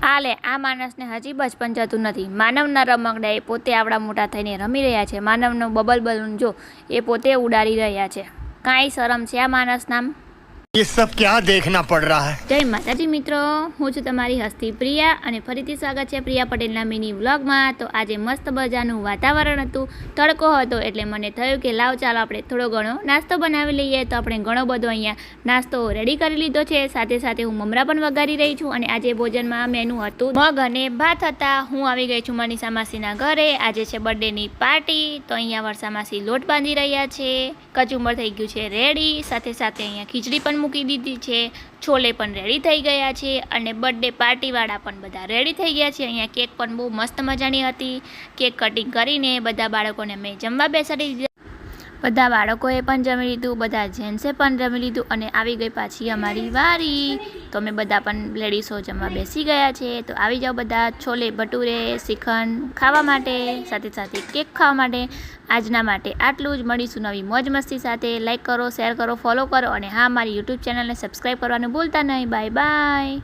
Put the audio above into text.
આલે આ માણસને હજી બચપન જતું નથી. માનવના રમકડા એ પોતે આવડા મોટા થઈને રમી રહ્યા છે. માનવનો બબલ બલૂન જો એ પોતે ઉડાડી રહ્યા છે. કાંઈ શરમ છે આ માણસના? ये सब क्या देखना पड़ रहा है। જય માતાજી મિત્રો, હું છું તમારી હસ્તી પ્રિયા અને ફરીથી સ્વાગત છે પ્રિયા પટેલના મિની વ્લોગમાં. તો આજે મસ્ત મજાનું વાતાવરણ હતું, તડકો હતો એટલે મને થયું કે લાવ ચાલો આપણે થોડો ઘણો નાસ્તો બનાવી લઈએ. તો આપણે ઘણો બધો અહીંયા નાસ્તો રેડી કરી લીધો છે. સાથે સાથે હું મમરા પણ વઘારી રહી છું અને આજે ભોજનમાં મેનુ હતું મગ અને ભાત હતા. હું આવી ગઈ છું મનીષા માસીના ઘરે. આજે છે બર્થડેની પાર્ટી. તો અહીંયા વર્ષા માસી લોટ બાંધી રહ્યા છે, કચુંબર થઈ ગયું છે રેડી. સાથે સાથે અહીંયા ખીચડી પણ મૂકી દીધી છે, છોલે પણ રેડી થઈ ગયા છે અને બર્થડે પાર્ટીવાળા પણ બધા રેડી થઈ ગયા છે. અહીંયા કેક પણ બહુ મસ્ત મજાની હતી. કેક કટિંગ કરીને બધા બાળકોને મેં જમવા બેસાડી દીધા. બધા બાળકોએ પણ જમી લીધું, બધા જેન્ટ્સે પણ જમી લીધું અને આવી ગઈ પાછી અમારી વારી. તો અમે બધા પણ લેડીઝો જમવા બેસી ગયા છે. તો આવી જાઓ બધા છોલે ભટુરે શ્રીખંડ ખાવા માટે, સાથે સાથે કેક ખાવા માટે. આજના માટે આટલું જ. મળીશું નવી મોજ મસ્તી સાથે. લાઈક કરો, શેર કરો, ફોલો કરો અને હા, મારી યુટ્યુબ ચેનલને સબસ્ક્રાઈબ કરવાનું ભૂલતા નહીં. Bye bye.